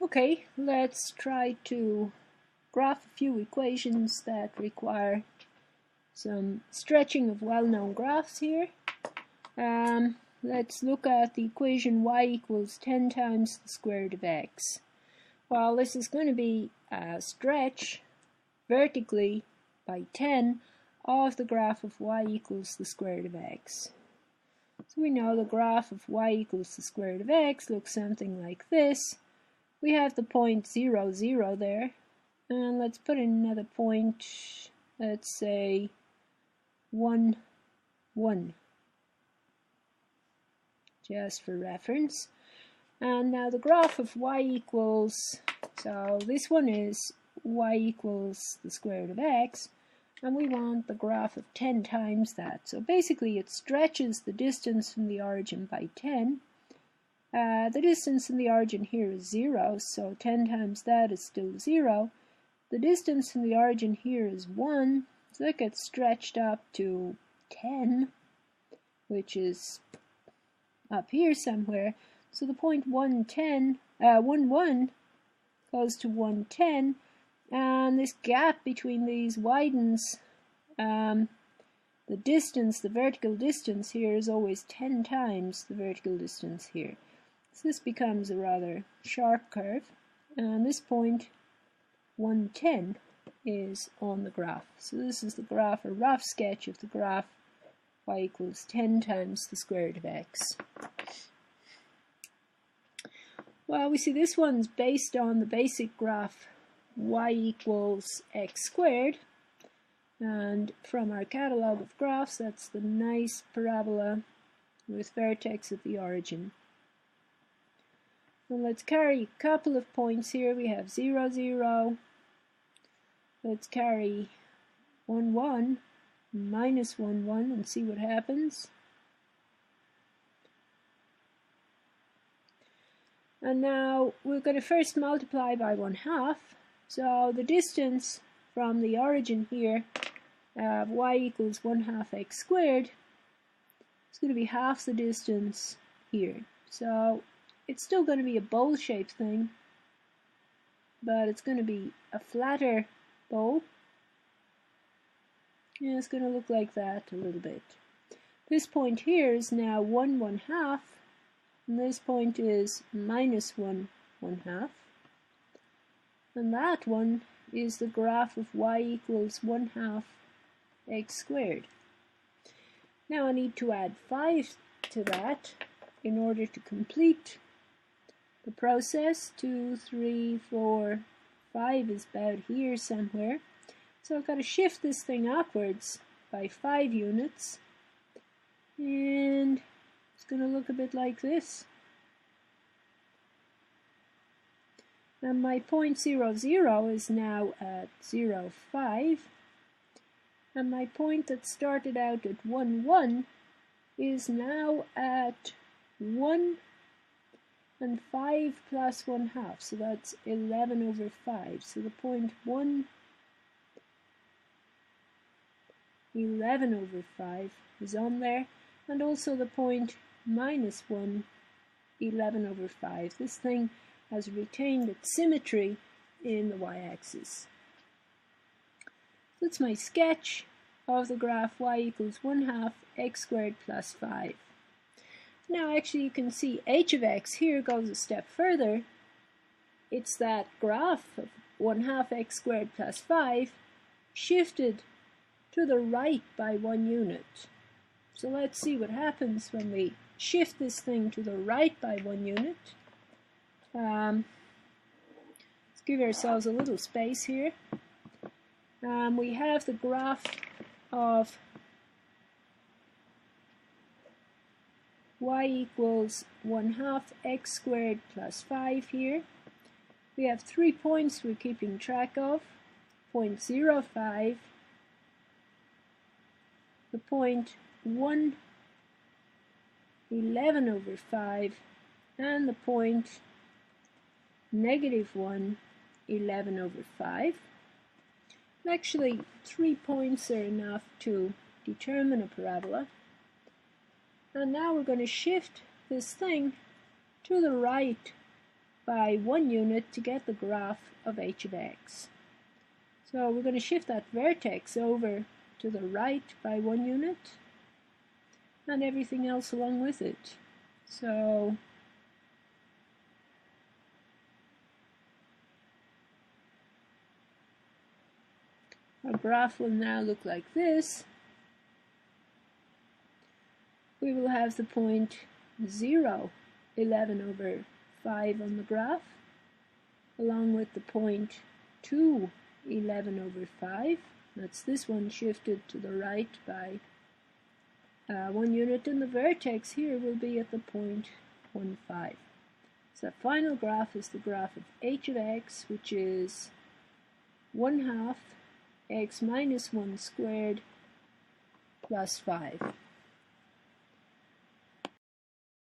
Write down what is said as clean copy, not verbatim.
Okay, let's try to graph a few equations that require some stretching of well-known graphs here. Let's look at the equation y equals 10 times the square root of x. Well, this is going to be a stretch vertically by 10 of the graph of y equals the square root of x. So we know the graph of y equals the square root of x looks something like this. We have the point 0, 0 there, and let's put in another point, let's say 1, 1, just for reference. And now the graph of y equals, so this one is y equals the square root of x, and we want the graph of 10 times that. So basically it stretches the distance from the origin by 10. The distance from the origin here is 0, so 10 times that is still 0. The distance from the origin here is 1, so it gets stretched up to 10, which is up here somewhere. So the point 1, 1 goes to 110, and this gap between these widens. The distance, the vertical distance here is always 10 times the vertical distance here. So this becomes a rather sharp curve, and this point 110 is on the graph. So this is the graph, a rough sketch of the graph y equals 10 times the square root of x. Well, we see this one's based on the basic graph y equals x squared, and from our catalogue of graphs, that's the nice parabola with vertex at the origin. Well, let's carry a couple of points here. We have 0, 0. Let's carry 1, 1, minus 1, 1, and see what happens. And now we're going to first multiply by 1/2. So the distance from the origin here of y equals 1/2 x squared is going to be half the distance here. So it's still going to be a bowl-shaped thing, but it's going to be a flatter bowl. Yeah, it's going to look like that a little bit. This point here is now 1, 1/2, and this point is minus 1, 1/2. And that one is the graph of y equals 1/2 x squared. Now I need to add 5 to that in order to complete the process. 2, 3, 4, 5 is about here somewhere. So I've got to shift this thing upwards by 5 units, and it's going to look a bit like this. And my point 0, 0 is now at 0, 5, and my point that started out at 1, 1 is now at 1 and 5 plus 1/2, so that's 11 over 5. So the point 1, 11 over 5 is on there, and also the point minus 1, 11 over 5. This thing has retained its symmetry in the y-axis. That's my sketch of the graph y equals 1/2 x squared plus 5. Now actually you can see h of x here goes a step further. It's that graph of 1/2 x squared plus 5 shifted to the right by 1 unit. So let's see what happens when we shift this thing to the right by 1 unit. Let's give ourselves a little space here. We have the graph of y equals 1/2 x squared plus 5 here. We have 3 points we're keeping track of. Point 0, 5, the point 1, 11 over 5, and the point negative 1, 11 over 5. Actually, 3 points are enough to determine a parabola. And now we're going to shift this thing to the right by 1 unit to get the graph of h of x. So we're going to shift that vertex over to the right by 1 unit and everything else along with it. So our graph will now look like this. We will have the point 0, 11 over 5 on the graph, along with the point 2, 11 over 5. That's this one shifted to the right by 1 unit, and the vertex here will be at the point 1, 5. So the final graph is the graph of h of x, which is 1/2 x minus 1 squared plus 5.